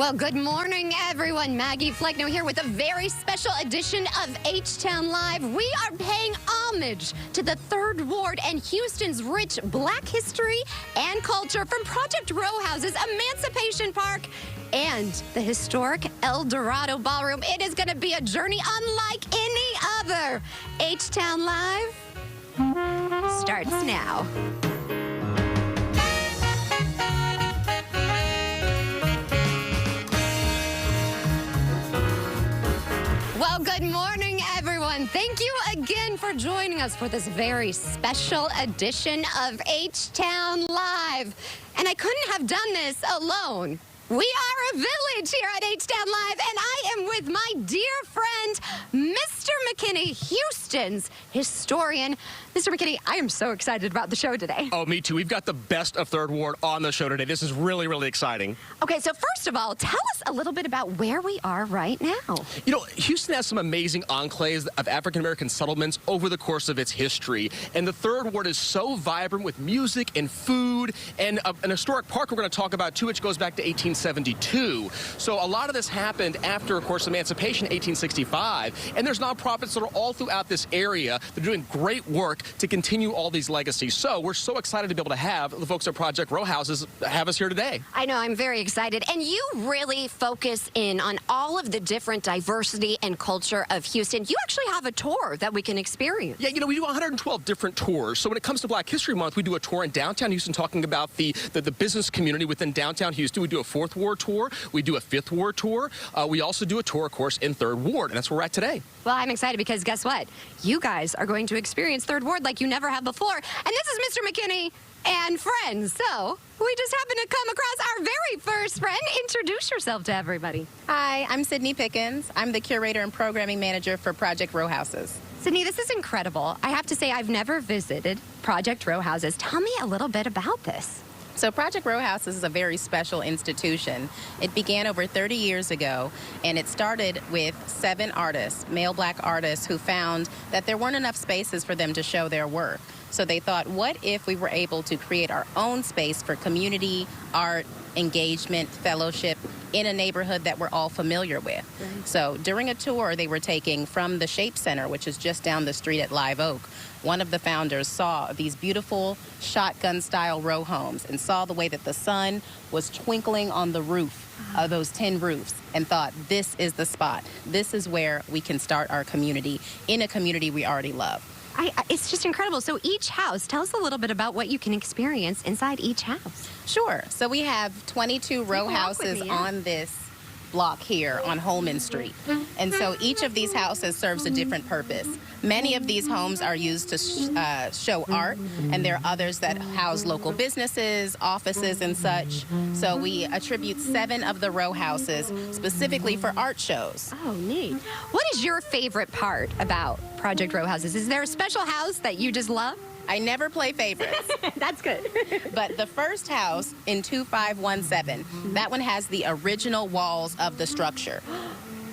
Well, good morning, everyone. Maggie Flecknoe here with a very special edition of H-Town Live. We are paying homage to the Third Ward and Houston's rich Black history and culture, from Project Row Houses, Emancipation Park, and the historic El Dorado Ballroom. It is going to be a journey unlike any other. H-Town Live starts now. Well, good morning, everyone. Thank you again for joining us for this very special edition of H-Town Live. And I couldn't have done this alone. We are a village here at H-Town Live, and I am with my dear friend, Mr. McKinney, Houston's historian. Mr. McKinney, I am so excited about the show today. Oh, me too. We've got the best of Third Ward on the show today. This is really, really exciting. Okay, so first of all, tell us a little bit about where we are right now. You know, Houston has some amazing enclaves of African-American settlements over the course of its history. And the Third Ward is so vibrant with music and food and an historic park we're going to talk about, too, which goes back to 1872. So a lot of this happened after, of course, Emancipation, 1865. And there's nonprofits that are all throughout this area. They're doing great work to continue all these legacies. So we're so excited to be able to have the folks at Project Row Houses have us here today. I know, I'm very excited. And you really focus in on all of the different diversity and culture of Houston. You actually have a tour that we can experience. Yeah, you know, we do 112 different tours. So when it comes to Black History Month, we do a tour in downtown Houston talking about the business community within downtown Houston. We do a Fourth Ward tour. We do a Fifth Ward tour. We also do a tour, of course, in Third Ward. And that's where we're at today. Well, I'm excited because guess what? You guys are going to experience Third Ward like you never have before. And this is Mr. McKinney and friends. So we just happened to come across our very first friend. Introduce yourself to everybody. Hi, I'm Sydney Pickens. I'm the curator and programming manager for Project Row Houses. Sydney, this is incredible. I have to say, I've never visited Project Row Houses. Tell me a little bit about this. So Project Row Houses is a very special institution. It began over 30 years ago, and it started with 7 artists, male Black artists, who found that there weren't enough spaces for them to show their work. So they thought, what if we were able to create our own space for community, art, engagement, fellowship in a neighborhood that we're all familiar with. Right. So during a tour they were taking from the Shape Center, which is just down the street at Live Oak, one of the founders saw these beautiful shotgun-style row homes and saw the way that the sun was twinkling on the roof of those 10 roofs and thought, this is the spot. This is where we can start our community in a community we already love. It's just incredible. So each house, tell us a little bit about what you can experience inside each house. Sure. So we have 22 row houses on this block here on Holman Street. And so each of these houses serves a different purpose. Many of these homes are used to show art, and there are others that house local businesses, offices, and such. So we attribute 7 of the row houses specifically for art shows. Oh, neat. What is your favorite part about Project Row Houses? Is there a special house that you just love? I never play favorites. That's good. But the first house in 2517, that one has the original walls of the structure.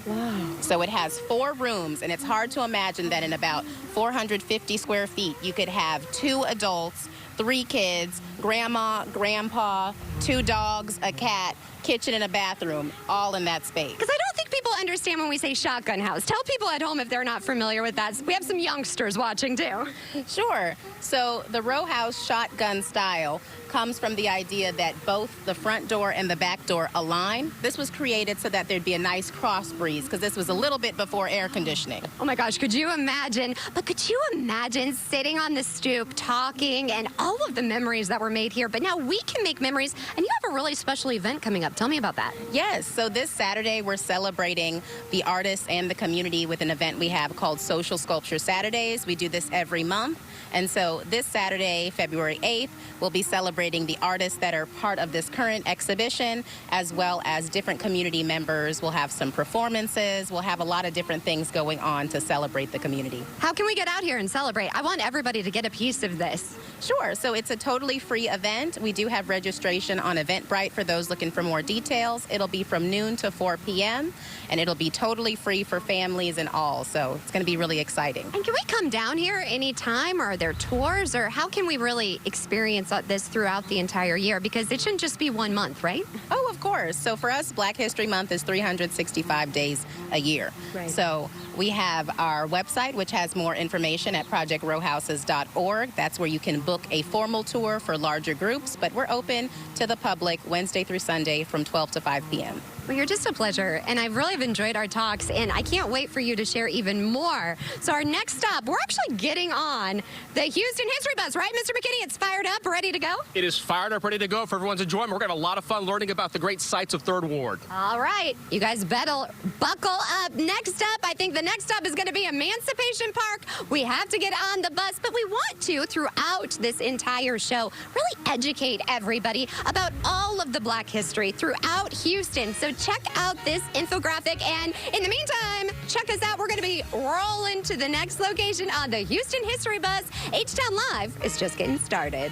Wow. So it has 4 rooms, and it's hard to imagine that in about 450 square feet, you could have 2 adults, 3 kids, grandma, grandpa, 2 dogs, a cat, kitchen, and a bathroom, all in that space. Because I don't think people understand when we say shotgun house. Tell people at home if they're not familiar with that. We have some youngsters watching, too. Sure. So the row house shotgun style comes from the idea that both the front door and the back door align. This was created so that there'd be a nice cross breeze, because this was a little bit before air conditioning. Oh my gosh, could you imagine? But could you imagine sitting on the stoop, talking, and all of the memories that were made here? But now we can make memories, and you have a really special event coming up. Tell me about that. Yes, so this Saturday we're celebrating the artists and the community with an event we have called Social Sculpture Saturdays. We do this every month. And so this Saturday, February 8th, we'll be celebrating the artists that are part of this current exhibition, as well as different community members. We'll have some performances. We'll have a lot of different things going on to celebrate the community. How can we get out here and celebrate? I want everybody to get a piece of this. Sure. So it's a totally free event. We do have registration on Eventbrite for those looking for more details. It'll be from noon to 4 p.m., and it'll be totally free for families and all. So it's going to be really exciting. And can we come down here anytime, or are there tours, or how can we really experience this through throughout the entire year? Because it shouldn't just be 1 month, right? Oh, of course. So for us, Black History Month is 365 days a year. Right. So we have our website, which has more information at projectrowhouses.org. That's where you can book a formal tour for larger groups, but we're open to the public Wednesday through Sunday from 12 to 5 p.m. Well, you're just a pleasure, and I've really enjoyed our talks, and I can't wait for you to share even more. So our next stop, we're actually getting on the Houston History Bus, right, Mr. McKinney? It's fired up, ready to go? It is fired up, ready to go for everyone's enjoyment. We're going to have a lot of fun learning about the great sites of Third Ward. All right, you guys better buckle up. Next up, I think the next stop is going to be Emancipation Park. We have to get on the bus, but we want to, throughout this entire show, really educate everybody about all of the Black history throughout Houston. So check out this infographic, and in the meantime, check us out. We're going to be rolling to the next location on the Houston History Bus. H-Town Live is just getting started.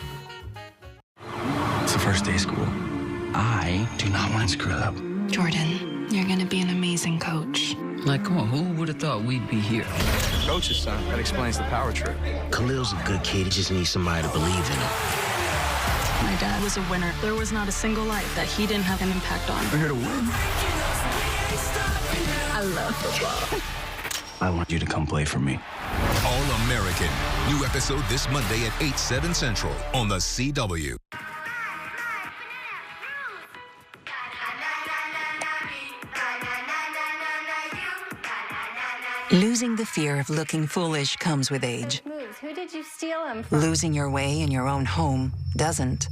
It's the first day of school. I do not want to screw up. Jordan, you're going to be an amazing coach. Like, come on, who would have thought we'd be here? Coach's son. That explains the power trip. Khalil's a good kid. He just needs somebody to believe in him. My dad was a winner. There was not a single life that he didn't have an impact on. We're here to win. I love football. I want you to come play for me. All-American. New episode this Monday at 8, 7 Central on the CW. Losing the fear of looking foolish comes with age. Who did you steal him from? Losing your way in your own home doesn't.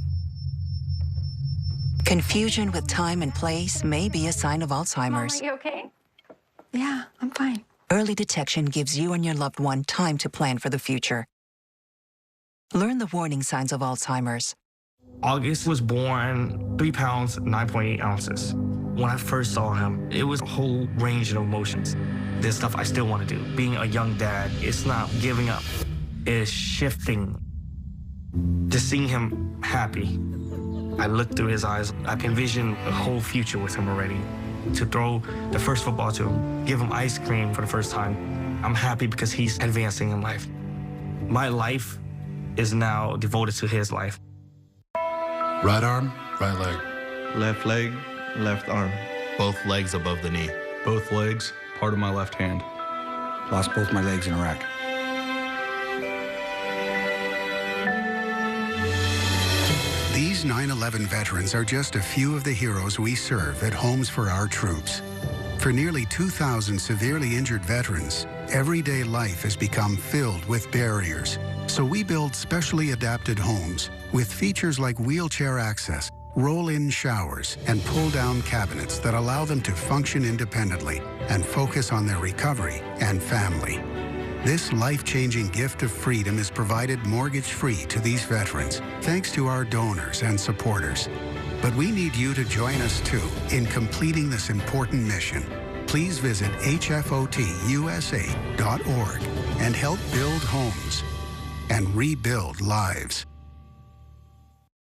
Confusion with time and place may be a sign of Alzheimer's. Are you okay? Yeah, I'm fine. Early detection gives you and your loved one time to plan for the future. Learn the warning signs of Alzheimer's. August was born 3 pounds, 9.8 ounces. When I first saw him, it was a whole range of emotions. There's stuff I still want to do. Being a young dad, it's not giving up. It's shifting. Just seeing him happy. I looked through his eyes. I can envision a whole future with him already. To throw the first football to him, give him ice cream for the first time. I'm happy because he's advancing in life. My life is now devoted to his life. Right arm, right leg. Left leg, left arm. Both legs above the knee. Both legs, part of my left hand. Lost both my legs in Iraq. These 9/11 veterans are just a few of the heroes we serve at Homes for Our Troops. For nearly 2,000 severely injured veterans, everyday life has become filled with barriers. So we build specially adapted homes with features like wheelchair access, roll-in showers, and pull-down cabinets that allow them to function independently and focus on their recovery and family. This life-changing gift of freedom is provided mortgage-free to these veterans, thanks to our donors and supporters. But we need you to join us, too, in completing this important mission. Please visit hfotusa.org and help build homes and rebuild lives.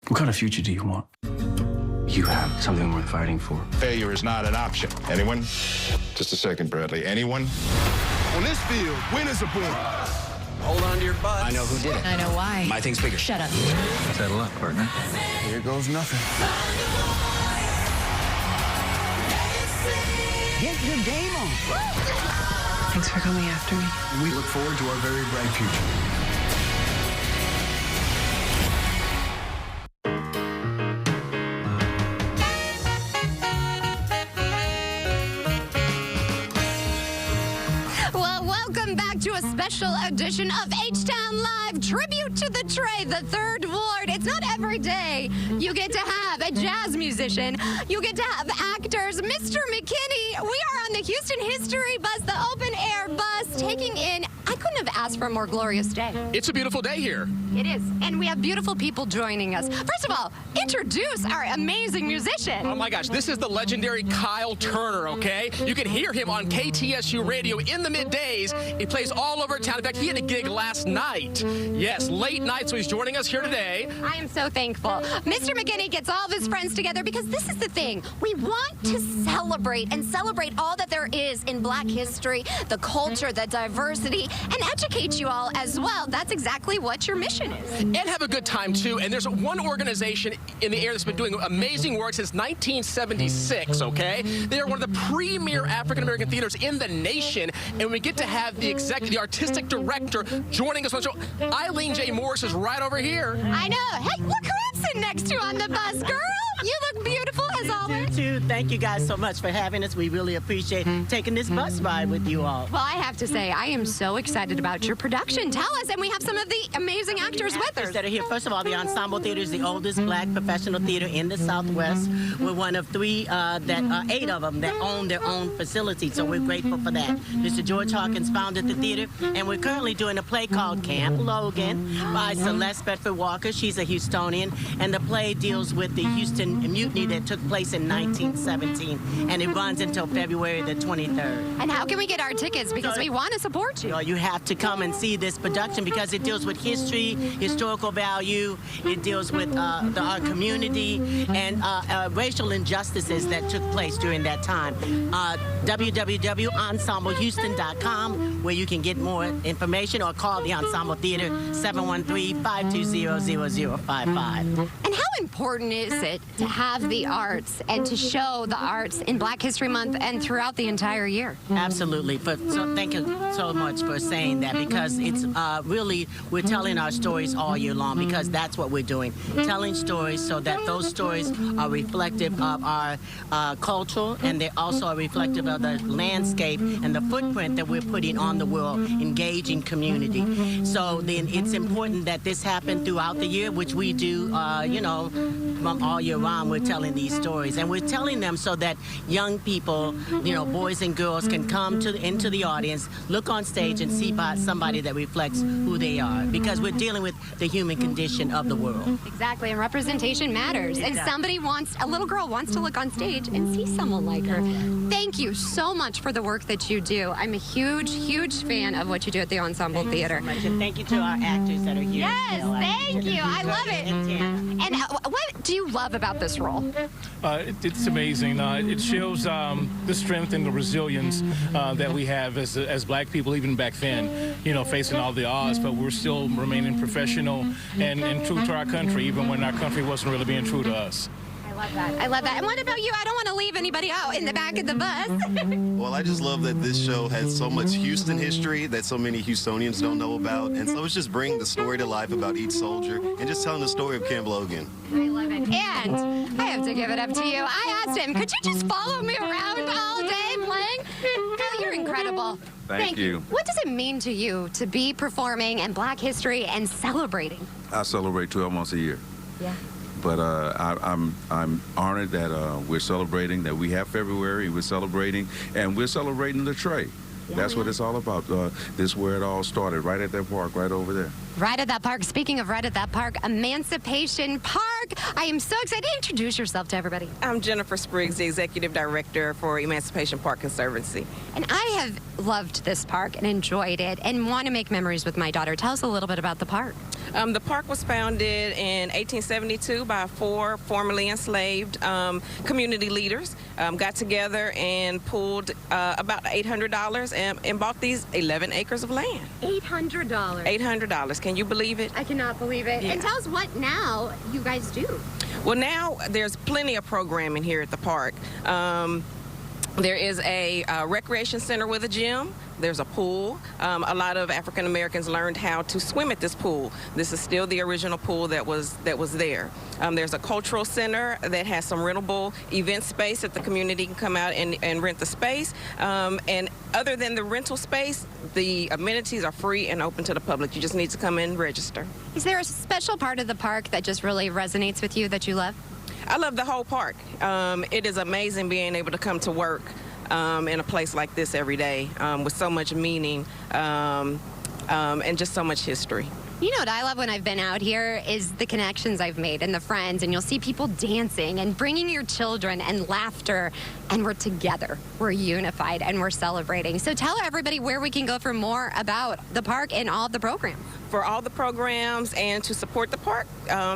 What kind of future do you want? You have something worth fighting for. Failure is not an option. Anyone? Just a second, Bradley. Anyone? On this field, winners are born. Hold on to your butts. I know who did it. I know why. My thing's bigger. Shut up. Settle up, partner. Here goes nothing. Get your game on. Thanks for coming after me. We look forward to our very bright future. To a special edition of H-Town Live, tribute to the Trey, the Third Ward. It's not every day you get to have a jazz musician. You get to have actors. Mr. McKinney, we are on the Houston History Bus, the open-air bus, taking in, I couldn't have asked for a more glorious day. It's a beautiful day here. It is, and we have beautiful people joining us. First of all, introduce our amazing musician. Oh my gosh, this is the legendary Kyle Turner, okay? You can hear him on KTSU radio in the middays. He plays all over town. In fact, he had a gig last night. Yes, late night, so he's joining us here today. I am so thankful. Mr. McKinney gets all of his friends together because this is the thing. We want to celebrate all that there is in Black history, the culture, the diversity, and educate you all as well. That's exactly what your mission is. And have a good time, too. And there's one organization in the area that's been doing amazing work since 1976, okay? They are one of the premier African-American theaters in the nation, and we get to have the artistic director joining us on the show. Eileen J. Morris is right over here. I know. Hey, look who I'm sitting next to on the bus, girl. You look beautiful as always. You too. Thank you guys so much for having us. We really appreciate taking this bus ride with you all. Well, I have to say, I am so excited about your production. Tell us, and we have some of the amazing actors with us. That are here. First of all, the Ensemble Theater is the oldest black professional theater in the Southwest. We're one of 8 of them that own their own facility, so we're grateful for that. Mr. George Hawkins founded the theater, and we're currently doing a play called Camp Logan by Celeste Bedford Walker. She's a Houstonian, and the play deals with the Houston mutiny that took place in 1917, and it runs until February the 23rd. And how can we get our tickets? Because we want to support you. You have to come and see this production because it deals with history, historical value, it deals with our community, and racial injustices that took place during that time. www.ensemblehouston.com, where you can get more information, or call the Ensemble Theater 713-520-0055. And how important is it to have the arts and to show the arts in Black History Month and throughout the entire year? Absolutely. So thank you so much for saying that, because it's really, we're telling our stories all year long, because that's what we're doing. Telling stories so that those stories are reflective of our culture, and they also are reflective of the landscape and the footprint that we're putting on the world, engaging community. So then it's important that this happen throughout the year, which we do, from all year round. We're telling these stories, and we're telling them so that young people, boys and girls, can come into the audience, look on stage, and see somebody that reflects who they are, because we're dealing with the human condition of the world. Exactly, and representation matters. And a little girl wants to look on stage and see someone like her. Thank you so much for the work that you do. I'm a huge, huge fan of what you do at the Ensemble Theater. Thank you so much, and thank you to our actors that are here. Yes, thank you. I love it. And what do you love about this role? It's amazing. It shows the strength and the resilience that we have as Black people, even back then, facing all the odds, but we're still remaining professional and true to our country, even when our country wasn't really being true to us. I love that. I love that. And what about you? I don't want to leave anybody out in the back of the bus. Well, I just love that this show has so much Houston history that so many Houstonians don't know about. And so it's just bringing the story to life about each soldier and just telling the story of Camp Logan. I love it. And I have to give it up to you. I asked him, could you just follow me around all day playing? Oh, you're incredible. Thank you. What does it mean to you to be performing in Black history and celebrating? I celebrate 12 months a year. Yeah. But I'm honored that we're celebrating, that we have February, we're celebrating, and we're celebrating the Trey. That's what it's all about. This is where it all started, right at that park, right over there. Right at that park. Speaking of right at that park, Emancipation Park. I am so excited. Introduce yourself to everybody. I'm Jennifer Spriggs, the Executive Director for Emancipation Park Conservancy. And I have loved this park and enjoyed it and want to make memories with my daughter. Tell us a little bit about the park. The park was founded in 1872 by 4 formerly enslaved community leaders. Got together and pulled about $800 and bought these 11 acres of land. $800? $800. Can you believe it? I cannot believe it. Yeah. And tell us what now you guys do. Well, now there's plenty of programming here at the park. There is a recreation center with a gym. There's a pool. A lot of African Americans learned how to swim at this pool. This is still the original pool that was there. There's a cultural center that has some rentable event space that the community can come out and rent the space. And other than the rental space, the amenities are free and open to the public. You just need to come in and register. Is there a special part of the park that just really resonates with you that you love? I love the whole park. It is amazing being able to come to work in a place like this every day with so much meaning and just so much history. You know what I love when I've been out here is the connections I've made and the friends, and you'll see people dancing and bringing your children and laughter, and we're together, we're unified, and we're celebrating. So tell everybody where we can go for more about the park and all of the programs. for all the programs and to support the park,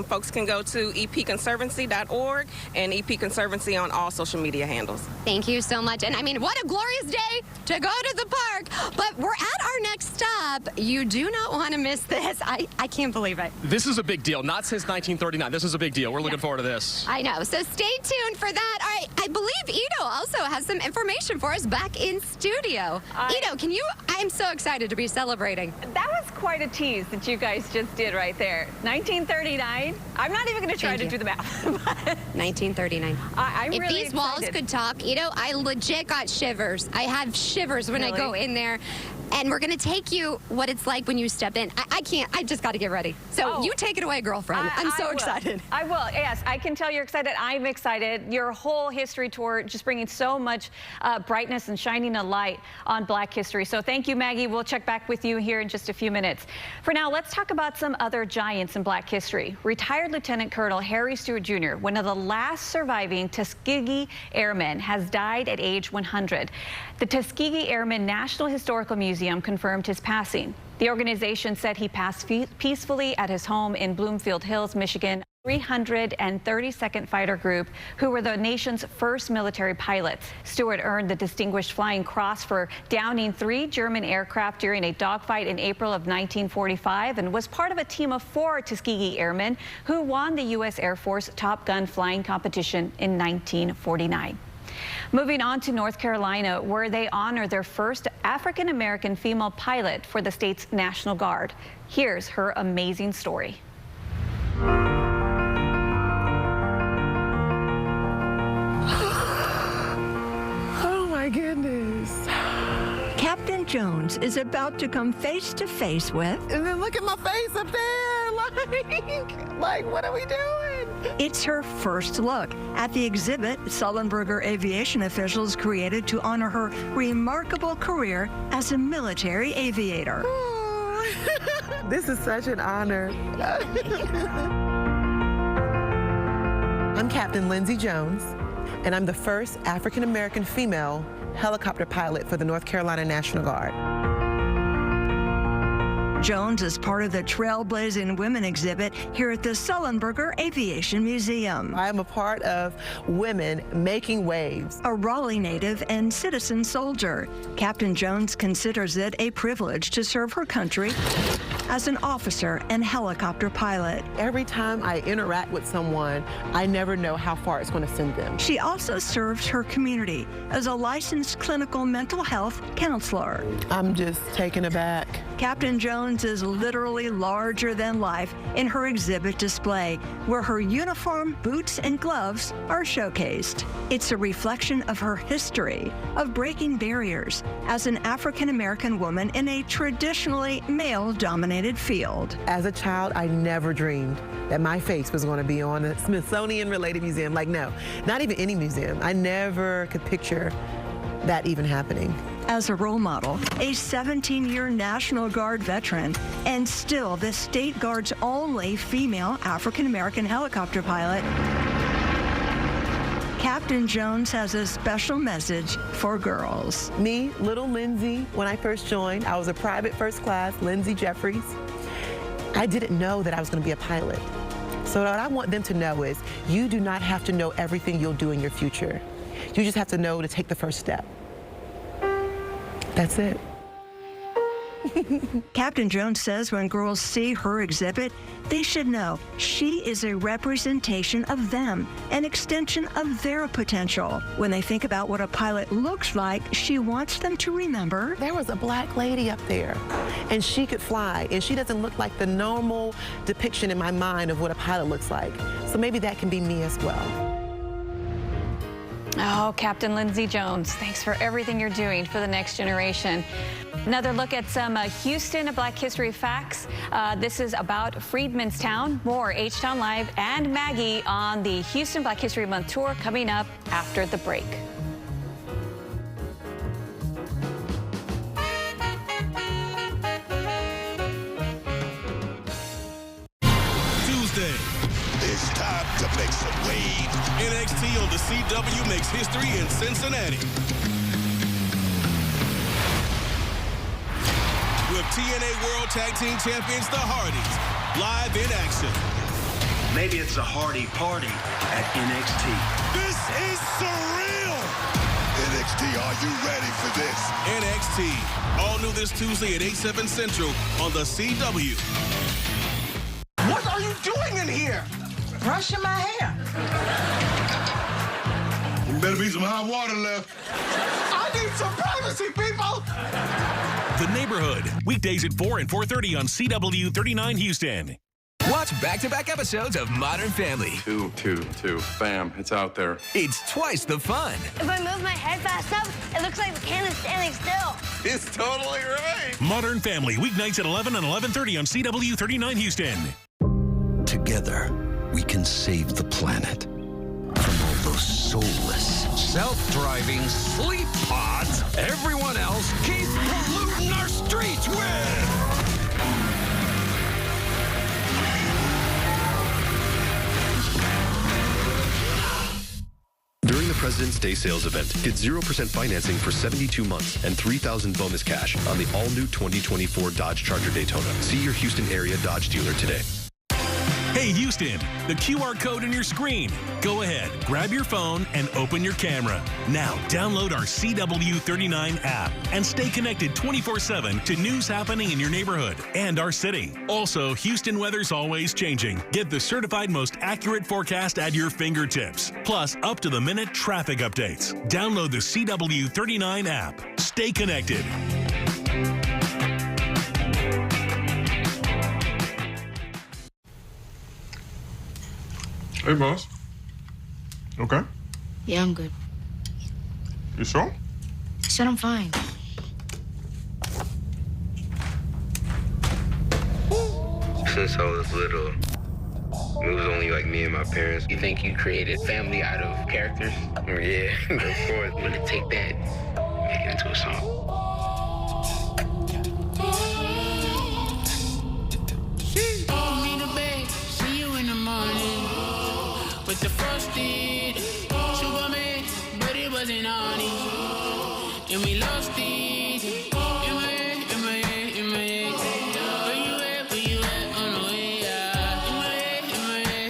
folks can go to epconservancy.org and EP Conservancy on all social media handles. Thank you so much. And I mean, what a glorious day to go to the park. But we're at our next stop. You do not want to miss this. I can't believe it. This is a big deal. Not since 1939. This is a big deal. We're looking forward to this. I know. So stay tuned for that. All right. I believe Ito also has some information for us back in studio. Ito, I'm so excited to be celebrating. That was quite a tease that you guys just did right there. 1939. I'm not even going to try to do the math. 1939. I'm if really these walls excited. could talk, Ito, I legit got shivers. I have shivers when I go in there. And we're going to take you what it's like when you step in. I can't. I just got to get ready. So you take it away, girlfriend. I'm so excited. I will. Yes, I can tell you're excited. I'm excited. Your whole history tour just bringing so much brightness and shining a light on Black history. So thank you, Maggie. We'll check back with you here in just a few minutes. For now, let's talk about some other giants in Black history. Retired Lieutenant Colonel Harry Stewart Jr., one of the last surviving Tuskegee Airmen, has died at age 100. The Tuskegee Airmen National Historical Museum confirmed his passing. The organization said he passed peacefully at his home in Bloomfield Hills, Michigan. 332nd Fighter Group, who were the nation's first military pilots. Stewart earned the Distinguished Flying Cross for downing 3 German aircraft during a dogfight in April of 1945 and was part of a team of 4 Tuskegee Airmen who won the U.S. Air Force Top Gun flying competition in 1949. Moving on to North Carolina, where they honor their first African-American female pilot for the state's National Guard. Here's her amazing story. Oh my goodness. Captain Jones is about to come face to face with. And then look at my face up there. Like, what are we doing? It's her first look at the exhibit Sullenberger Aviation officials created to honor her remarkable career as a military aviator. This is such an honor. I'm Captain Lindsay Jones, and I'm the first African-American female helicopter pilot for the North Carolina National Guard. Jones is part of the Trailblazing Women exhibit here at the Sullenberger Aviation Museum. I am a part of Women Making Waves. A Raleigh native and citizen soldier, Captain Jones considers it a privilege to serve her country as an officer and helicopter pilot. Every time I interact with someone, I never know how far it's going to send them. She also serves her community as a licensed clinical mental health counselor. I'm just taken aback. Captain Jones is literally larger than life in her exhibit display, where her uniform, boots, and gloves are showcased. It's a reflection of her history of breaking barriers as an African-American woman in a traditionally male-dominated field. As a child, I never dreamed that my face was going to be on a Smithsonian-related museum. Like, no, not even any museum. I never could picture that even happening. As a role model, a 17-year National Guard veteran, and still the State Guard's only female African-American helicopter pilot, Captain Jones has a special message for girls. Me, little Lindsay, when I first joined, I was a private first class, Lindsay Jeffries. I didn't know that I was going to be a pilot. So what I want them to know is you do not have to know everything you'll do in your future. You just have to know to take the first step. That's it. Captain Jones says when girls see her exhibit, they should know she is a representation of them, an extension of their potential. When they think about what a pilot looks like, she wants them to remember. There was a black lady up there, and she could fly, and she doesn't look like the normal depiction in my mind of what a pilot looks like. So maybe that can be me as well. Oh, Captain Lindsay Jones, thanks for everything you're doing for the next generation. Another look at some Houston Black History facts. This is about Freedmanstown. More H-Town Live and Maggie on the Houston Black History Month tour coming up after the break. Tuesday. It's time to make some waves. NXT on the CW makes history in Cincinnati. With TNA World Tag Team Champions, the Hardys, live in action. Maybe it's a Hardy party at NXT. This is surreal. NXT, are you ready for this? NXT, all new this Tuesday at 8/7 Central on the CW. What are you doing in here? Brushing my hair. There better be some hot water left. I need some privacy, people. The Neighborhood, weekdays at 4 and 4:30 on CW 39 Houston. Watch back-to-back episodes of Modern Family. Two. Bam, it's out there. It's twice the fun. If I move my head fast enough, it looks like the cannon's standing still. It's totally right. Modern Family, weeknights at 11 and 11:30 on CW 39 Houston. Together, we can save the planet from all those soulless, self-driving sleep pods everyone else keeps polluting our streets with. During the President's Day sales event, get 0% financing for 72 months and $3,000 bonus cash on the all-new 2024 Dodge Charger Daytona. See your Houston area Dodge dealer today. Hey Houston, the QR code on your screen. Go ahead, grab your phone and open your camera. Now download our CW39 app and stay connected 24/7 to news happening in your neighborhood and our city. Also, Houston weather's always changing. Get the certified most accurate forecast at your fingertips. Plus, up-to-the-minute traffic updates. Download the CW39 app. Stay connected. Hey, boss. Okay? Yeah, I'm good. You sure? I said I'm fine. Since I was little, it was only like me and my parents. You think you created family out of characters? Yeah, of course. I'm gonna take that, make it into a song. With the frosted Superman, but it wasn't on it. And we lost it. In my head. Where you at on the way out?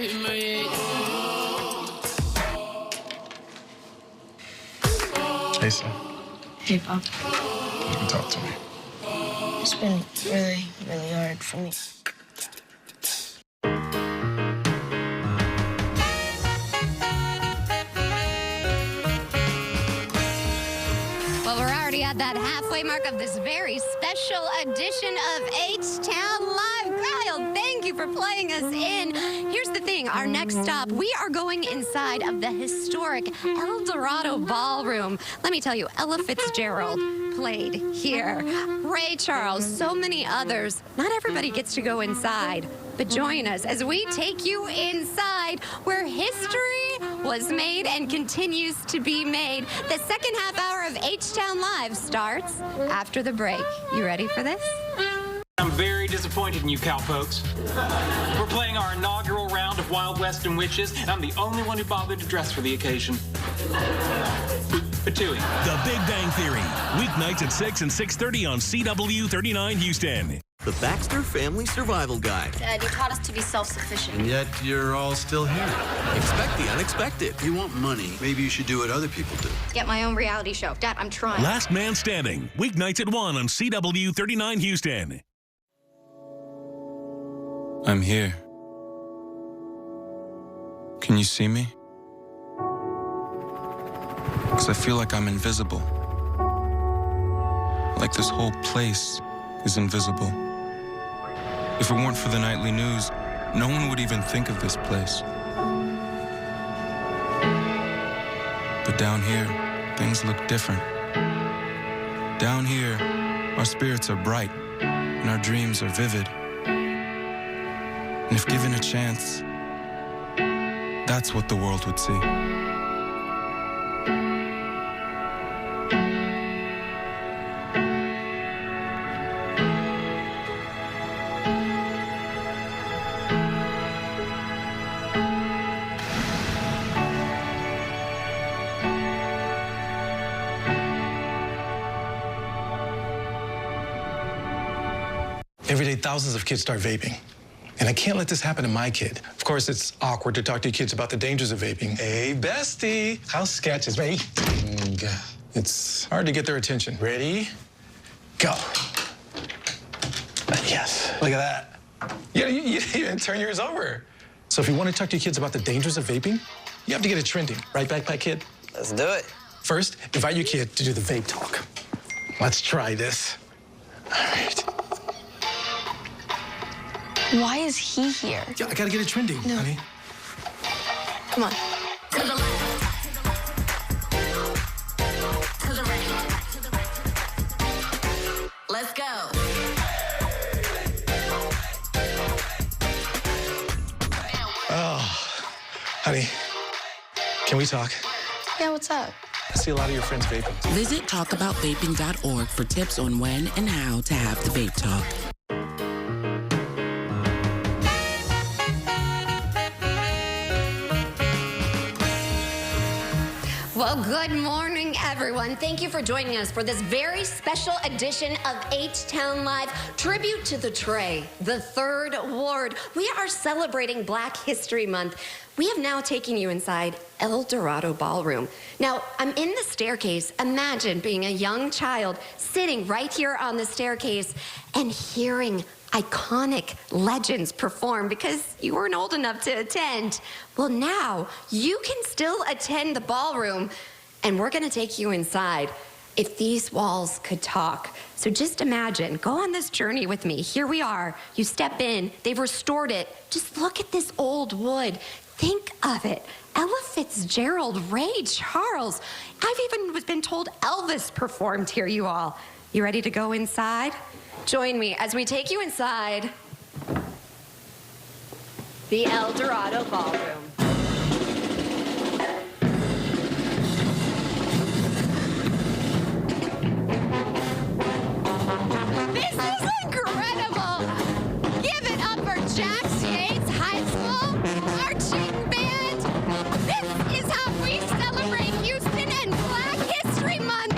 In my head. Hey, son. Hey, Pop. You can talk to me. It's been really, really hard for me. At that halfway mark of this very special edition of H-Town Live. Kyle, thank you for playing us in. Here's the thing, our next stop, we are going inside of the historic El Dorado Ballroom. Let me tell you, Ella Fitzgerald played here. Ray Charles, so many others. Not everybody gets to go inside, but join us as we take you inside where history was made and continues to be made. The second half hour of H-Town Live starts after the break. You ready for this? I'm very disappointed in you cowpokes. We're playing our inaugural round of Wild West and Witches, and I'm the only one who bothered to dress for the occasion. Patooey. The Big Bang Theory, weeknights at 6 and 6:30 on CW 39 Houston. The Baxter Family Survival Guide. Dad, you taught us to be self-sufficient. And yet you're all still here. Expect the unexpected. You want money. Maybe you should do what other people do. Get my own reality show. Dad, I'm trying. Last Man Standing, weeknights at 1 on CW 39 Houston. I'm here. Can you see me? Because I feel like I'm invisible. Like this whole place is invisible. If it weren't for the nightly news, no one would even think of this place. But down here, things look different. Down here, our spirits are bright and our dreams are vivid. And if given a chance, that's what the world would see. Every day, thousands of kids start vaping. And I can't let this happen to my kid. Of course, it's awkward to talk to your kids about the dangers of vaping. Hey, bestie, how's sketches, vaping? It's hard to get their attention. Ready? Go. Yes, look at that. You didn't even turn yours over. So if you want to talk to your kids about the dangers of vaping, you have to get it trending. Right, Backpack Kid? Let's do it. First, invite your kid to do the vape talk. Let's try this. All right. Why is he here? Yeah, I gotta get it trending, honey. Come on. To the left. To the right. Let's go. Oh, honey, can we talk? Yeah, what's up? I see a lot of your friends vaping. Visit talkaboutvaping.org for tips on when and how to have the vape talk. Well, good morning, everyone. Thank you for joining us for this very special edition of H-Town Live, tribute to the Tray, the Third Ward. We are celebrating Black History Month. We have now taken you inside El Dorado Ballroom. Now, I'm in the staircase. Imagine being a young child sitting right here on the staircase and hearing iconic legends perform because you weren't old enough to attend. Well, now you can still attend the ballroom, and we're gonna take you inside. If these walls could talk. So just imagine, go on this journey with me. Here we are, you step in, they've restored it. Just look at this old wood. Think of it. Ella Fitzgerald, Ray Charles. I've even been told Elvis performed here, you all. You ready to go inside? Join me as we take you inside the El Dorado Ballroom. This is incredible! Give it up for Jax Yates High School Marching Band. This is how we celebrate Houston and Black History Month.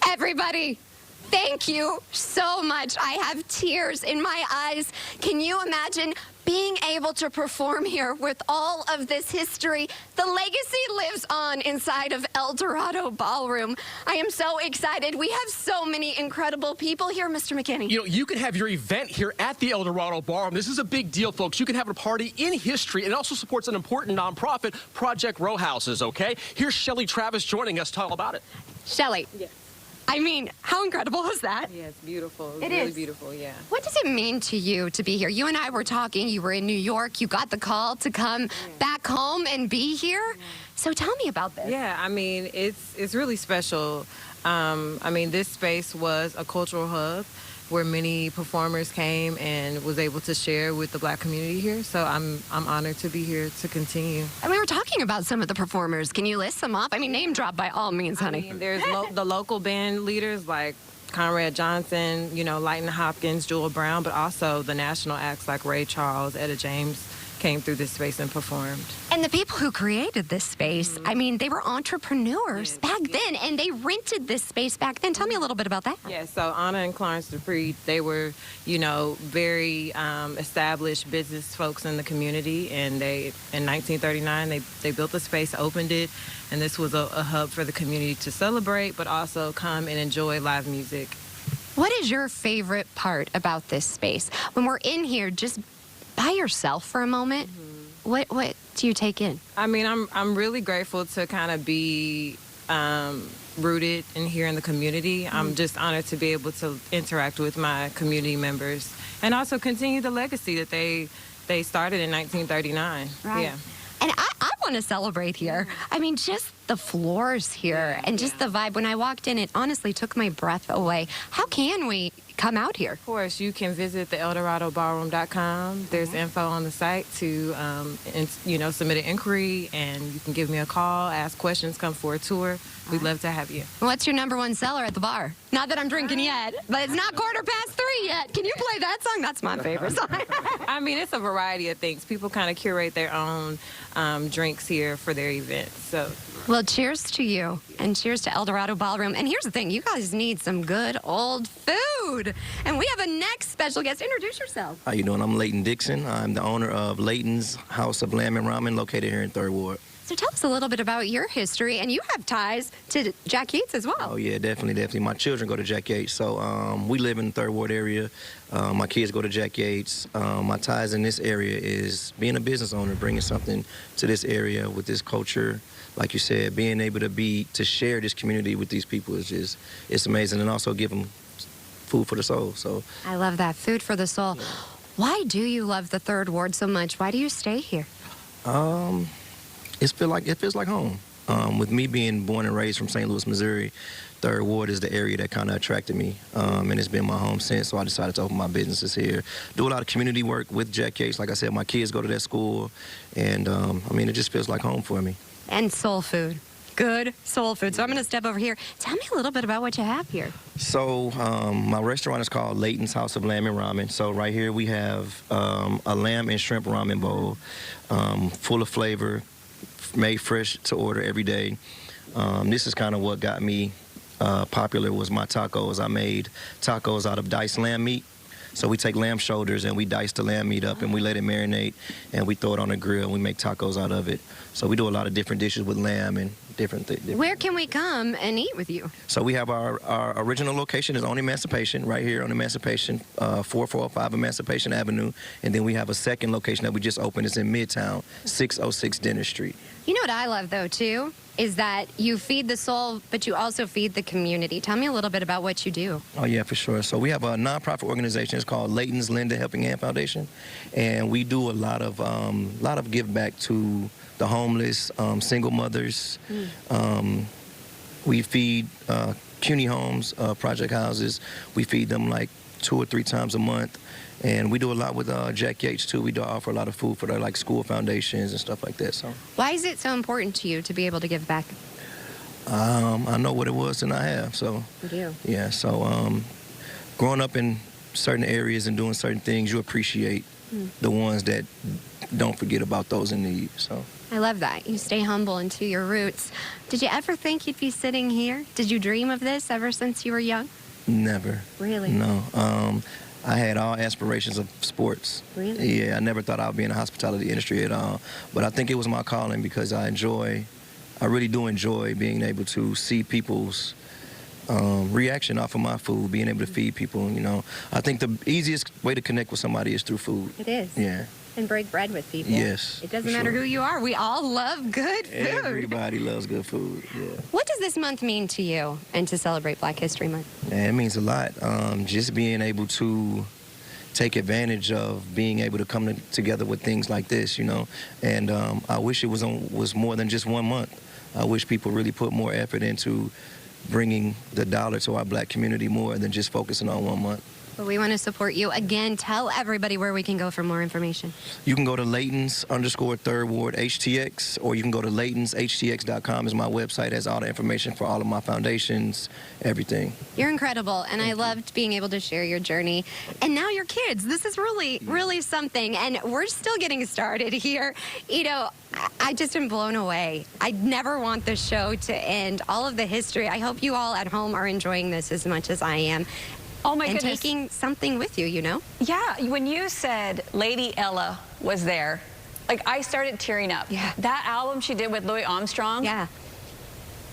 Everybody, thank you so much. I have tears in my eyes. Can you imagine being able to perform here with all of this history? The legacy lives on inside of El Dorado Ballroom. I am so excited. We have so many incredible people here, Mr. McKinney. You know, you can have your event here at the El Dorado Ballroom. This is a big deal, folks. You can have a party in history, and it also supports an important nonprofit, Project Row Houses, okay? Here's Shelly Travis joining us to tell all about it. Shelly. Yes. I mean, how incredible is that? Yeah, it's beautiful. It's it really is beautiful, yeah. What does it mean to you to be here? You and I were talking. You were in New York. You got the call to come back home and be here. So tell me about this. Yeah, I mean, it's really special. I mean, this space was a cultural hub where many performers came and was able to share with the Black community here. So I'm honored to be here to continue. And we were talking about some of the performers. Can you list them off? I mean, name drop by all means, honey. I mean, there's the local band leaders like Conrad Johnson, you know, Lighton Hopkins, Jewel Brown, but also the national acts like Ray Charles, Etta James, came through this space and performed. And the people who created this space, I mean, they were entrepreneurs back then, and they rented this space back then. Tell me a little bit about that. Yeah, so Anna and Clarence Dupree, they were, you know, very established business folks in the community, and they, in 1939, they built the space, opened it, and this was a hub for the community to celebrate, but also come and enjoy live music. What is your favorite part about this space? When we're in here, just by yourself for a moment, what do you take in? I mean, I'm really grateful to kind of be rooted in here in the community. I'm just honored to be able to interact with my community members and also continue the legacy that they started in 1939. Right. Yeah. And I want to celebrate here. I mean, just the floors here and just the vibe. When I walked in, it honestly took my breath away. How can we come out here? Of course, you can visit the ElDoradoBallroom.com. There's info on the site to, submit an inquiry, and you can give me a call, ask questions, come for a tour. We'd love to have you. What's your #1 seller at the bar? Not that I'm drinking yet, but it's not 3:15 yet. Can you play that song? That's my favorite song. I mean, it's a variety of things. People kind of curate their own drinks here for their events. So, well, cheers to you, and cheers to El Dorado Ballroom. And here's the thing, you guys need some good old food. And we have a next special guest. Introduce yourself. How you doing? I'm Leighton Dixon. I'm the owner of Leighton's House of Lamb and Ramen, located here in 3rd Ward. So tell us a little bit about your history, and you have ties to Jack Yates as well. Oh, yeah, definitely. My children go to Jack Yates, so we live in the 3rd Ward area. My kids go to Jack Yates. My ties in this area is being a business owner, bringing something to this area with this culture. Like you said, being able to share this community with these people is it's amazing, and also give them food for the soul. So I love that, food for the soul. Yeah. Why do you love the 3rd Ward so much? Why do you stay here? It feels like home. With me being born and raised from St. Louis, Missouri, 3rd Ward is the area that kind of attracted me, and it's been my home since, so I decided to open my businesses here. Do a lot of community work with Jack Yates. Like I said, my kids go to that school, and it just feels like home for me. And soul food. Good soul food. So I'm going to step over here. Tell me a little bit about what you have here. So my restaurant is called Leighton's House of Lamb and Ramen. So right here we have a lamb and shrimp ramen bowl, full of flavor, made fresh to order every day. This is kind of what got me popular was my tacos. I made tacos out of diced lamb meat. So we take lamb shoulders and we dice the lamb meat up and we let it marinate and we throw it on the grill and we make tacos out of it. So we do a lot of different dishes with lamb and different things. Where can we come and eat with you? So we have our original location is on Emancipation, right here on Emancipation, 4405 Emancipation Avenue. And then we have a second location that we just opened. It's in Midtown, 606 Dennis Street. You know what I love, though, too, is that you feed the soul, but you also feed the community. Tell me a little bit about what you do. Oh, yeah, for sure. So we have a nonprofit organization. It's called Leighton's Linda Helping Hand Foundation. And we do a lot of give back to the homeless, single mothers. We feed CUNY homes, project houses. We feed them like 2 or 3 times a month. And we do a lot with Jack Yates, too. We do offer a lot of food for their like school foundations and stuff like that. So, why is it so important to you to be able to give back? I know what it was and I have. So, you do? Yeah. So, growing up in certain areas and doing certain things, you appreciate the ones that don't forget about those in need. So. I love that. You stay humble and to your roots. Did you ever think you'd be sitting here? Did you dream of this ever since you were young? Never. Really? No. I had all aspirations of sports. Really? Yeah, I never thought I would be in the hospitality industry at all. But I think it was my calling because I really do enjoy being able to see people's reaction off of my food, being able to feed people, you know. I think the easiest way to connect with somebody is through food. It is. Yeah. And break bread with people. Yes. It doesn't matter who you are. We all love good food. Everybody loves good food, yeah. What does this month mean to you and to celebrate Black History Month? Yeah, it means a lot. Just being able to take advantage of being able to come together with things like this, you know. And I wish it was more than just 1 month. I wish people really put more effort into bringing the dollar to our Black community more than just focusing on 1 month. But we want to support you. Again, tell everybody where we can go for more information. You can go to Layton's_3rd Ward HTX, or you can go to LaytonsHTX.com is my website. Has all the information for all of my foundations, everything. You're incredible, and I loved being able to share your journey. And now your kids. This is really, really something, and we're still getting started here. You know, I just am blown away. I never want the show to end. All of the history. I hope you all at home are enjoying this as much as I am. Oh my and goodness. taking something with you, you know? Yeah, when you said Lady Ella was there, like I started tearing up. Yeah. That album she did with Louis Armstrong. Yeah.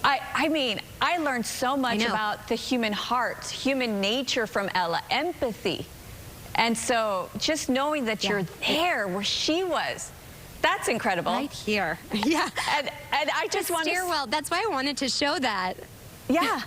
I mean, I learned so much about the human heart, human nature from Ella, empathy. And so just knowing that you're there where she was, that's incredible. Right here. Yeah. And I just want to... Stairwell, that's why I wanted to show that. Yeah.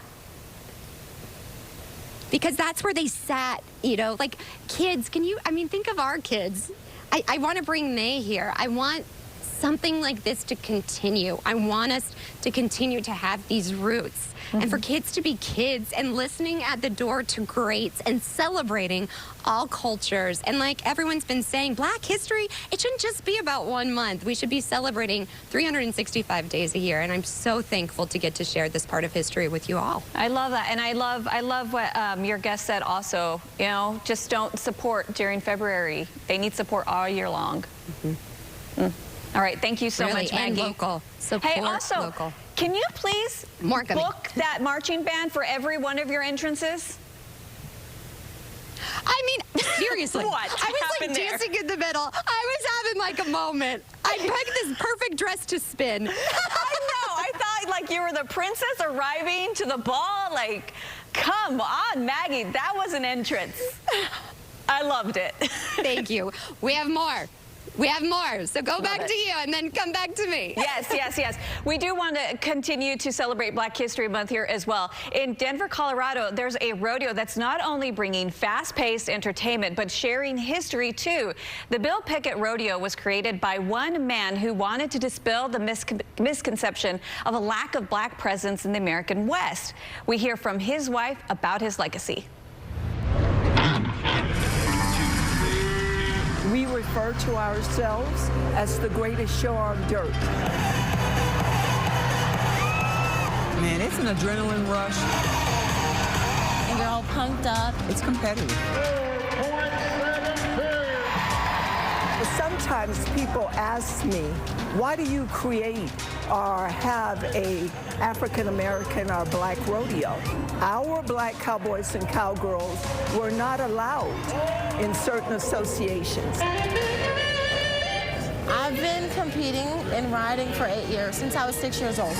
Because that's where they sat, you know, like kids, think of our kids. I want to bring May here. I want something like this to continue. I want us to continue to have these roots. And for kids to be kids and listening at the door to greats and celebrating all cultures. And like everyone's been saying, Black history, it shouldn't just be about 1 month. We should be celebrating 365 days a year. And I'm so thankful to get to share this part of history with you all. I love that. And I love what your guest said also. You know, just don't support during February. They need support all year long. All right, thank you so much, Maggie. And local. Support hey, also, local. Can you please book that marching band for every one of your entrances? I mean, seriously. What I was like dancing in the middle. I was having like a moment. I picked this perfect dress to spin. I know. I thought like you were the princess arriving to the ball. Like, come on, Maggie. That was an entrance. I loved it. Thank you. We have more. We have more. So go back to you and then come back to me. Yes. We do want to continue to celebrate Black History Month here as well. In Denver, Colorado, there's a rodeo that's not only bringing fast-paced entertainment, but sharing history too. The Bill Pickett Rodeo was created by one man who wanted to dispel the misconception of a lack of Black presence in the American West. We hear from his wife about his legacy. We refer to ourselves as the greatest show on dirt. Man, it's an adrenaline rush. And you're all pumped up. It's competitive. Sometimes people ask me, why do you create or have a African-American or Black rodeo? Our Black cowboys and cowgirls were not allowed in certain associations. I've been competing and riding for 8 years, since I was 6 years old.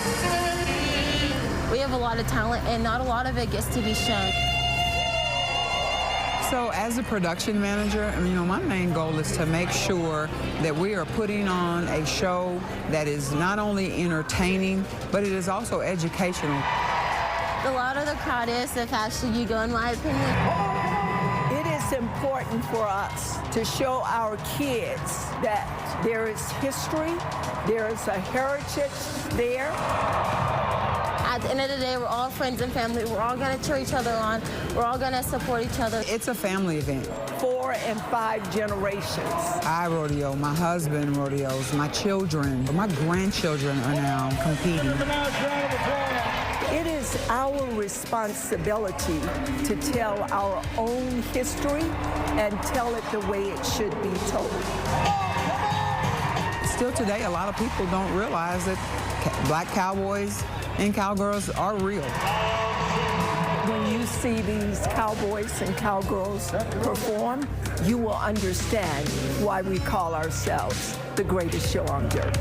We have a lot of talent, and not a lot of it gets to be shown. So as a production manager, you know, my main goal is to make sure that we are putting on a show that is not only entertaining, but it is also educational. The louder the crowd is, the faster you go, in my opinion. It is important for us to show our kids that there is history, there is a heritage there. At the end of the day, we're all friends and family. We're all going to cheer each other on. We're all going to support each other. It's a family event. 4 and 5 generations. I rodeo, my husband rodeos, my children, my grandchildren are now competing. It is our responsibility to tell our own history and tell it the way it should be told. Still today, a lot of people don't realize that Black cowboys and cowgirls are real. When you see these cowboys and cowgirls perform, you will understand why we call ourselves the greatest show on dirt.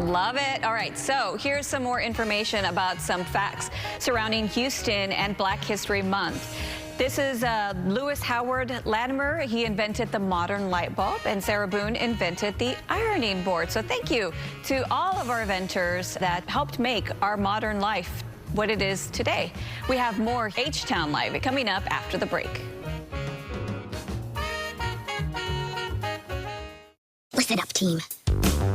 Love it. All right, so here's some more information about some facts surrounding Houston and Black History Month. This is Lewis Howard Latimer. He invented the modern light bulb, and Sarah Boone invented the ironing board. So thank you to all of our inventors that helped make our modern life what it is today. We have more H-Town Live coming up after the break. Listen up, team.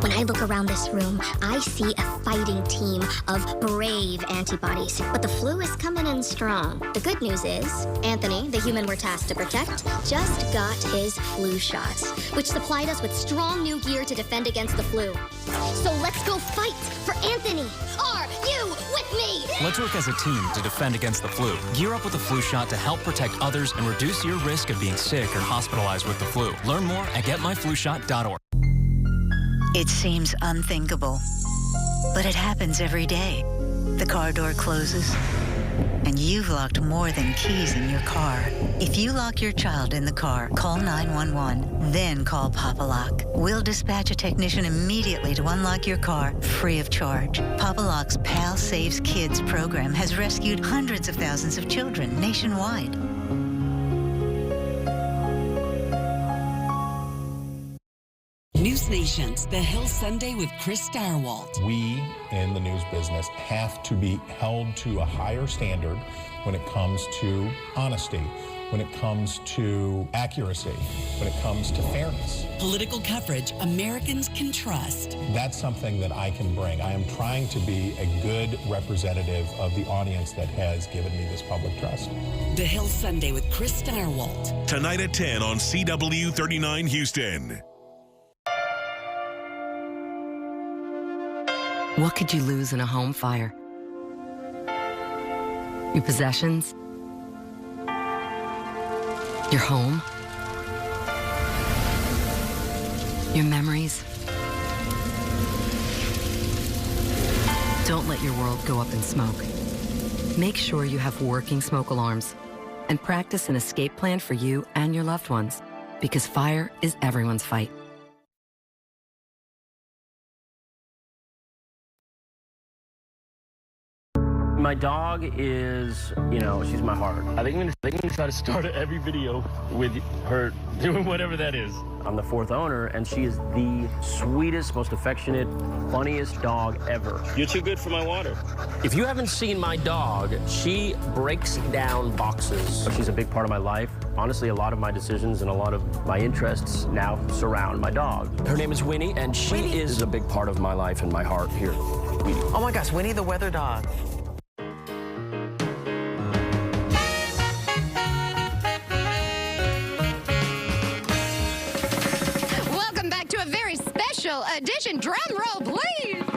When I look around this room, I see a fighting team of brave antibodies. But the flu is coming in strong. The good news is, Anthony, the human we're tasked to protect, just got his flu shot, which supplied us with strong new gear to defend against the flu. So let's go fight for Anthony. Are you with me? Let's work as a team to defend against the flu. Gear up with a flu shot to help protect others and reduce your risk of being sick or hospitalized with the flu. Learn more at getmyflushot.org. It seems unthinkable, but it happens every day. The car door closes, and you've locked more than keys in your car. If you lock your child in the car, call 911, then call Papa Lock. We'll dispatch a technician immediately to unlock your car free of charge. Papa Lock's Pal Saves Kids program has rescued hundreds of thousands of children nationwide. News Nation's The Hill Sunday with Chris Starwalt. We in the news business have to be held to a higher standard when it comes to honesty, when it comes to accuracy, when it comes to fairness. Political coverage Americans can trust. That's something that I can bring. I am trying to be a good representative of the audience that has given me this public trust. The Hill Sunday with Chris Starwalt. Tonight at 10 on CW 39 Houston. What could you lose in a home fire? Your possessions? Your home? Your memories? Don't let your world go up in smoke. Make sure you have working smoke alarms and practice an escape plan for you and your loved ones, because fire is everyone's fight. My dog is, she's my heart. I think I'm gonna try to start every video with her doing whatever that is. I'm the fourth owner, and she is the sweetest, most affectionate, funniest dog ever. You're too good for my water. If you haven't seen my dog, she breaks down boxes. She's a big part of my life. Honestly, a lot of my decisions and a lot of my interests now surround my dog. Her name is Winnie, and she is a big part of my life and my heart here. Winnie. Oh my gosh, Winnie the weather dog. Edition, drum roll, please, of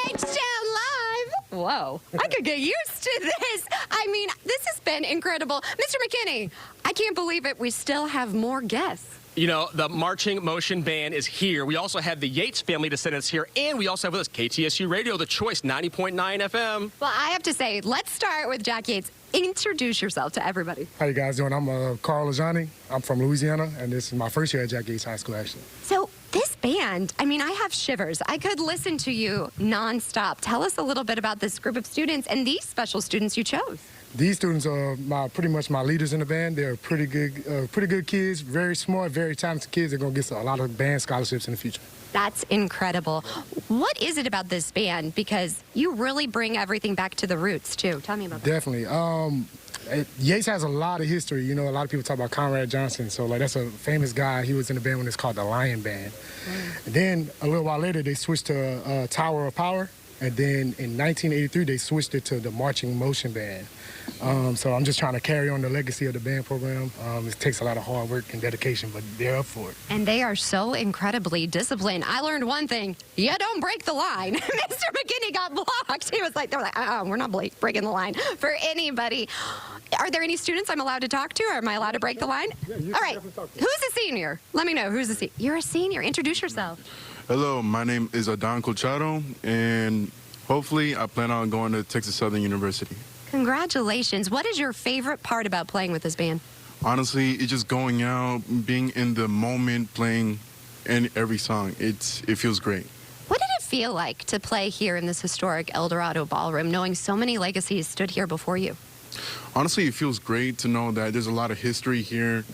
H-Town Live. Whoa, I could get used to this. I mean, this has been incredible. Mr. McKinney, I can't believe it. We still have more guests. You know, the Marching Motion Band is here. We also have the Yates family descendants here, and we also have with us KTSU Radio, The Choice, 90.9 FM. Well, I have to say, let's start with Jack Yates. Introduce yourself to everybody. How you guys doing? I'm Carl Lajani. I'm from Louisiana, and this is my first year at Jack Yates High School, actually. So this band, I mean, I have shivers. I could listen to you nonstop. Tell us a little bit about this group of students and these special students you chose. These students are pretty much my leaders in the band. They're pretty good kids, very smart, very talented kids. They're going to get a lot of band scholarships in the future. That's incredible. What is it about this band? Because you really bring everything back to the roots, too. Tell me about that. Definitely. Yates has a lot of history. You know, a lot of people talk about Conrad Johnson. So, that's a famous guy. He was in a band when it's called the Lion Band. And then, a little while later, they switched to Tower of Power. And then, in 1983, they switched it to the Marching Motion Band. So I'm just trying to carry on the legacy of the band program. It takes a lot of hard work and dedication, but they're up for it. And they are so incredibly disciplined. I learned one thing: you don't break the line. Mr. McKinney got blocked. He was like, we're not breaking the line for anybody. Are there any students I'm allowed to talk to, or am I allowed to break the line? Yeah, all right. Who's a senior? Let me know. Who's a senior? You're a senior. Introduce yourself. Hello, my name is Adon Colchado, and hopefully I plan on going to Texas Southern University. Congratulations. What is your favorite part about playing with this band? Honestly, it's just going out, being in the moment, playing in every song. It feels great. What did it feel like to play here in this historic El Dorado Ballroom, knowing so many legacies stood here before you? Honestly, it feels great to know that there's a lot of history here,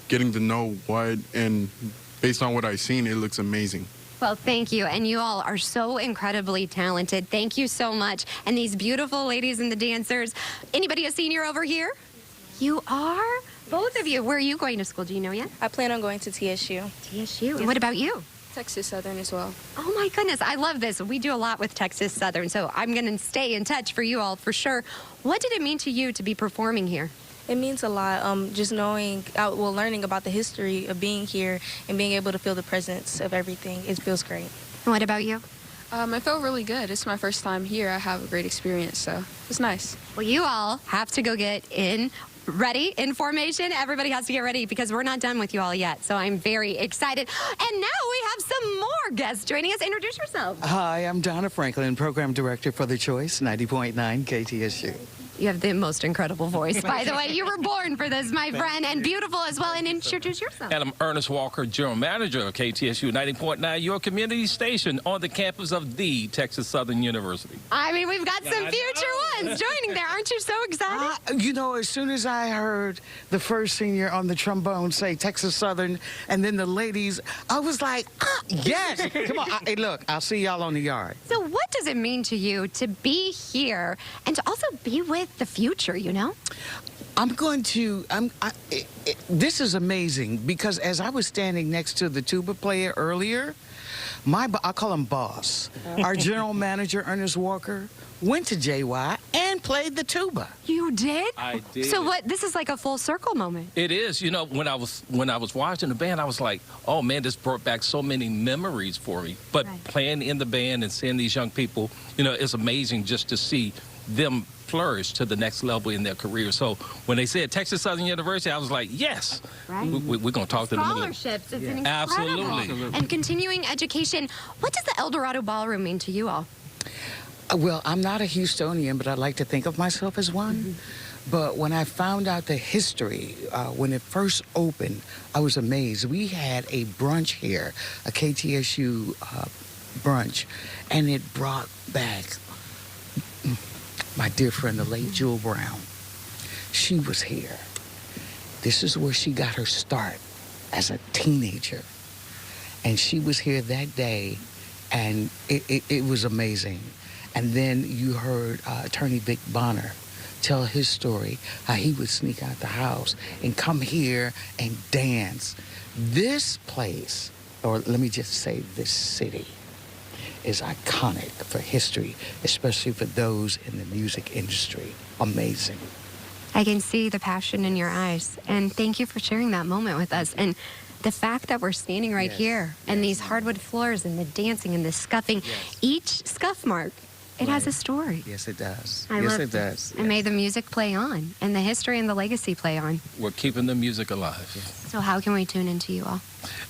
getting to know what, and based on what I've seen, it looks amazing. Well, thank you. And you all are so incredibly talented. Thank you so much. And these beautiful ladies and the dancers. Anybody a senior over here? You are? Both of you. Where are you going to school? Do you know yet? I plan on going to TSU. TSU. And what about you? Texas Southern as well. Oh my goodness, I love this. We do a lot with Texas Southern, so I'm going to stay in touch for you all for sure. What did it mean to you to be performing here? It means a lot, just knowing, learning about the history of being here and being able to feel the presence of everything. It feels great. And what about you? I felt really good. It's my first time here. I have a great experience, so it's nice. Well, you all have to go get ready in formation. Everybody has to get ready because we're not done with you all yet. So I'm very excited. And now we have some more guests joining us. Introduce yourself. Hi, I'm Donna Franklin, Program Director for The Choice, 90.9 KTSU. You have the most incredible voice, by the way. You were born for this, my friend, and beautiful as well. And introduce yourself. And I'm Ernest Walker, General Manager of KTSU 90.9, your community station on the campus of the Texas Southern University. I mean, we've got some future ones joining there. Aren't you so excited? You know, as soon as I heard the first senior on the trombone say Texas Southern, and then the ladies, I was like, yes. Come on. Hey, look, I'll see y'all on the yard. So what does it mean to you to be here and to also be with the future, you know? This is amazing because as I was standing next to the tuba player earlier, I call him boss, our general manager, Ernest Walker, went to JY and played the tuba. You did? I did. So this is like a full circle moment. It is. You know, when I was watching the band, I was like, oh man, this brought back so many memories for me. But playing in the band and seeing these young people, you know, it's amazing just to see them flourish to the next level in their career. So when they said Texas Southern University, I was like, yes, we're going to talk to them. Scholarships, it's incredible. Absolutely. And continuing education. What does the El Dorado Ballroom mean to you all? Well, I'm not a Houstonian, but I like to think of myself as one. But when I found out the history, when it first opened, I was amazed. We had a brunch here, a KTSU brunch, and it brought back my dear friend, the late Jewel Brown. She was here. This is where she got her start as a teenager. And she was here that day, and it was amazing. And then you heard Attorney Vic Bonner tell his story, how he would sneak out the house and come here and dance. This place, or let me just say this city, is iconic for history, especially for those in the music industry. Amazing. I can see the passion in your eyes, and thank you for sharing that moment with us. And the fact that we're standing right here, and these hardwood floors, and the dancing, and the scuffing, each scuff mark, it has a story. Yes, it does. I yes, love it does. And may the music play on, and the history and the legacy play on. We're keeping the music alive. So how can we tune into you all?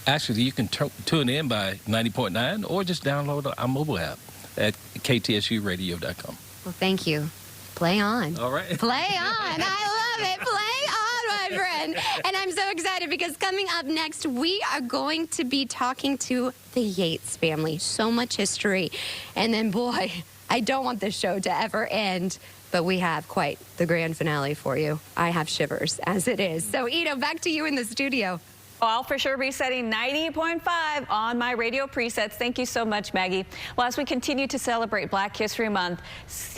Actually, you can tune in by 90.9 or just download our mobile app at ktsusuradio.com. Well, thank you. Play on. All right. Play on. I love it. Play on, my friend. And I'm so excited because coming up next, we are going to be talking to the Yates family. So much history. And then, boy, I don't want this show to ever end, but we have quite the grand finale for you. I have shivers as it is. So, Ito, back to you in the studio. Well, I'll for sure be setting 90.5 on my radio presets. Thank you so much, Maggie. Well, as we continue to celebrate Black History Month,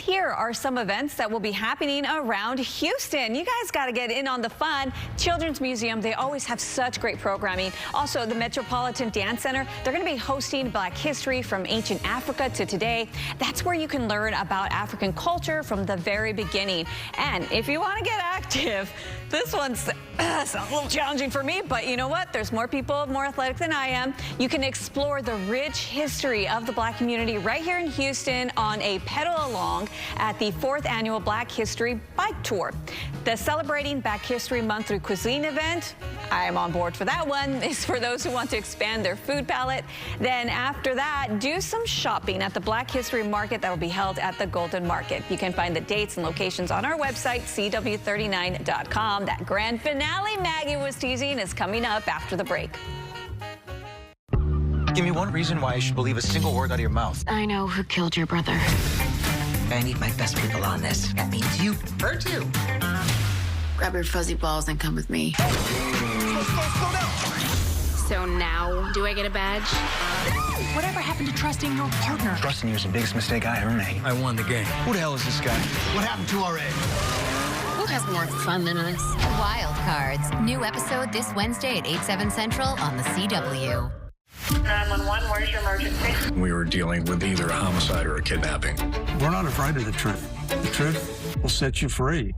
here are some events that will be happening around Houston. You guys got to get in on the fun. Children's Museum, they always have such great programming. Also, the Metropolitan Dance Center, they're going to be hosting Black history from ancient Africa to today. That's where you can learn about African culture from the very beginning. And if you want to get active, this one's a little challenging for me, but you know what? There's more people more athletic than I am. You can explore the rich history of the Black community right here in Houston on a pedal along at the 4th annual Black History Bike Tour. The Celebrating Black History Month through Cuisine event, I am on board for that one. It's for those who want to expand their food palette. Then after that, do some shopping at the Black History Market that will be held at the Golden Market. You can find the dates and locations on our website, cw39.com. That grand finale Maggie was teasing is coming up after the break. Give me one reason why I should believe a single word out of your mouth. I know who killed your brother. I need my best people on this. That means you. Her too. Grab your fuzzy balls and come with me. Slow down. So now, do I get a badge? Whatever happened to trusting your partner? Trusting you is the biggest mistake I ever made. I won the game. Who the hell is this guy? What happened to our egg? Who has more fun than us? Wild Cards. New episode this Wednesday at 8/7 Central on the CW. 911, where's your emergency? We were dealing with either a homicide or a kidnapping. We're not afraid of the truth. The truth will set you free.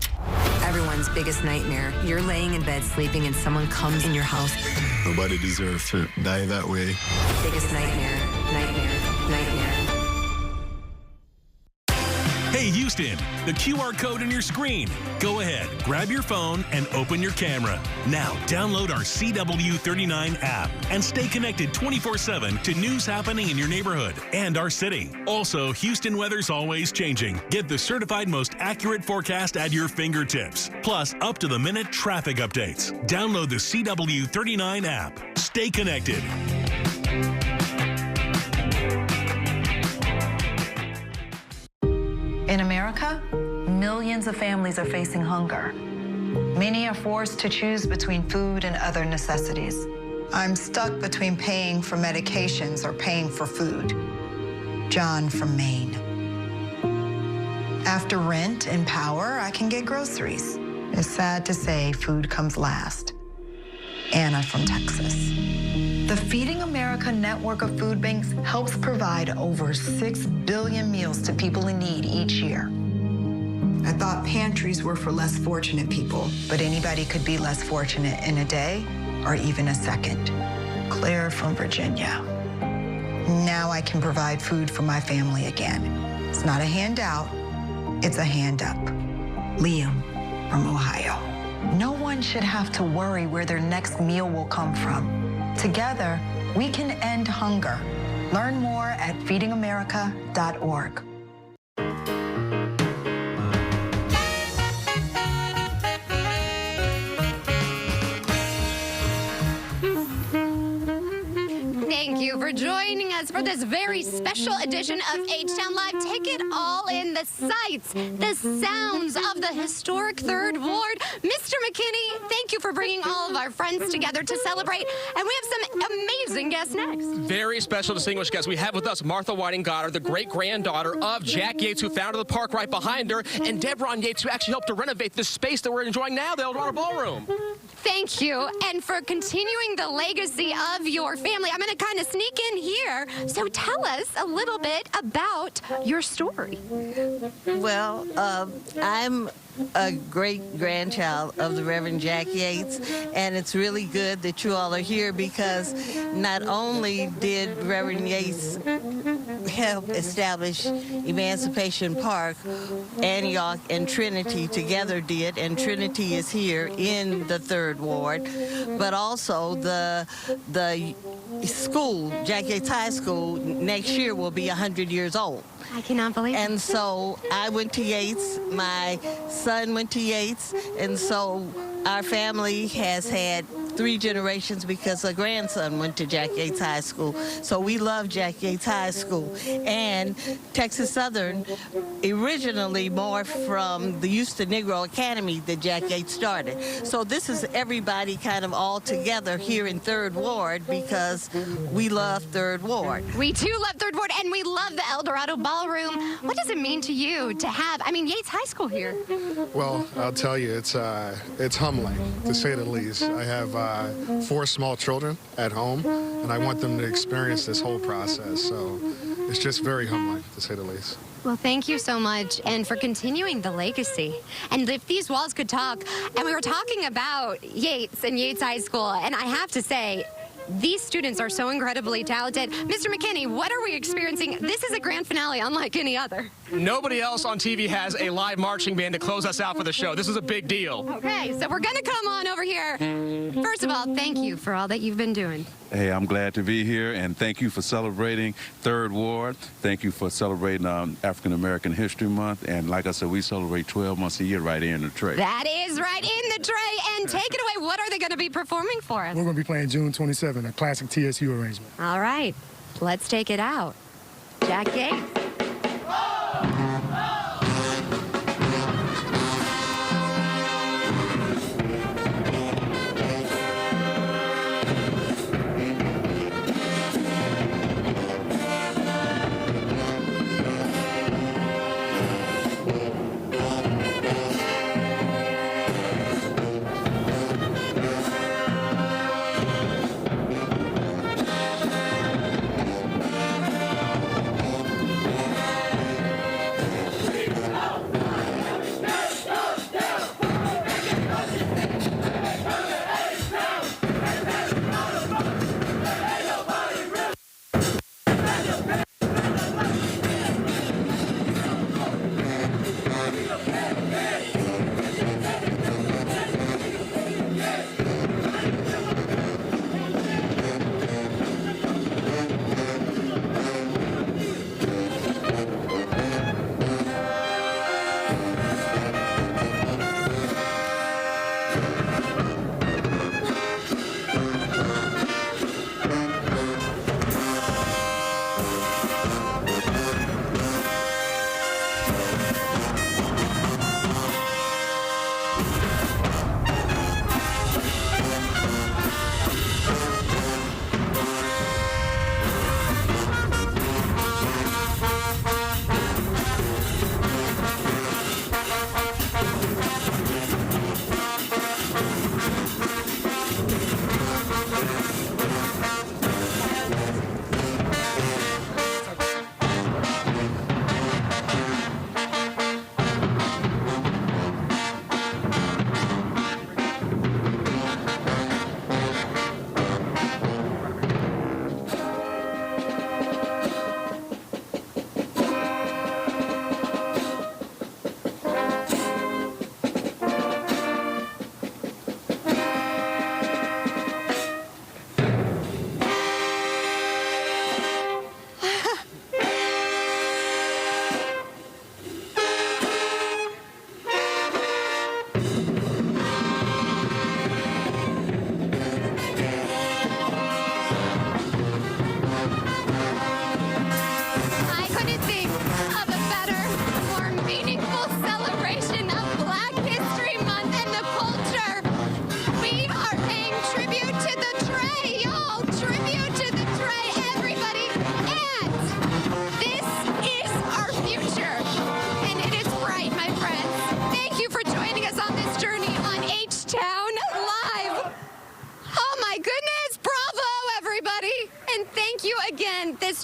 Everyone's biggest nightmare. You're laying in bed sleeping and someone comes in your house. Nobody deserves to die that way. Biggest nightmare, nightmare, nightmare. Hey, Houston, the QR code on your screen. Go ahead, grab your phone and open your camera. Now, download our CW39 app and stay connected 24/7 to news happening in your neighborhood and our city. Also, Houston weather's always changing. Get the certified most accurate forecast at your fingertips. Plus, up-to-the-minute traffic updates. Download the CW39 app. Stay connected. In America, millions of families are facing hunger. Many are forced to choose between food and other necessities. I'm stuck between paying for medications or paying for food. John from Maine. After rent and power, I can get groceries. It's sad to say food comes last. Anna from Texas. The Feeding America network of food banks helps provide over 6 billion meals to people in need each year. I thought pantries were for less fortunate people, but anybody could be less fortunate in a day or even a second. Claire from Virginia. Now I can provide food for my family again. It's not a handout, it's a hand up. Liam from Ohio. No one should have to worry where their next meal will come from. Together, we can end hunger. Learn more at feedingamerica.org. Thank you for joining us for this very special edition of H-Town Live. Take it all in, the sights, the sounds of the historic 3rd Ward. Mr. McKinney, thank you for bringing all of our friends together to celebrate. And we have some amazing guests next. Very special, distinguished guests. We have with us Martha Whiting Goddard, the great-granddaughter of Jack Yates, who founded the park right behind her, and Debron Yates, who actually helped to renovate the space that we're enjoying now, the Eldorado Ballroom. Thank you. And for continuing the legacy of your family, I'm going to kind of sneak in here. So tell us a little bit about your story. Well, I'm a great-grandchild of the Reverend Jack Yates, and it's really good that you all are here because not only did Reverend Yates help establish Emancipation Park, Antioch and Trinity together did, and Trinity is here in the 3rd Ward, but also the school, Jack Yates High School, next year will be 100 years old. I cannot believe it. And so I went to Yates, my son went to Yates, and so our family has had 3 generations because a grandson went to Jack Yates High School. So we love Jack Yates High School. And Texas Southern originally morphed from the Houston Negro Academy that Jack Yates started. So this is everybody kind of all together here in 3rd Ward because we love 3rd Ward. We too love 3rd Ward, and we love the Eldorado Ballroom. What does it mean to you to have, Yates High School here? Well, I'll tell you, it's humbling, to say the least. I have 4 small children at home, and I want them to experience this whole process. So it's just very humbling, to say the least. Well, thank you so much, and for continuing the legacy. And if these walls could talk, and we were talking about Yates and Yates High School, and I have to say, these students are so incredibly talented. Mr. McKinney, what are we experiencing? This is a grand finale unlike any other. Nobody else on TV has a live marching band to close us out for the show. This is a big deal. Okay, so we're going to come on over here. First of all, thank you for all that you've been doing. Hey, I'm glad to be here, and thank you for celebrating 3rd Ward. Thank you for celebrating African American History Month. And like I said, we celebrate 12 months a year right here in the Tray. That is right in the Tray. And take it away. What are they going to be performing for us? We're going to be playing June 27, a classic TSU arrangement. All right, let's take it out. Jack Yates.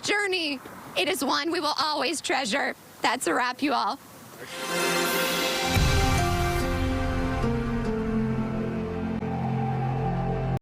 journey. It is one we will always treasure. That's a wrap, you all.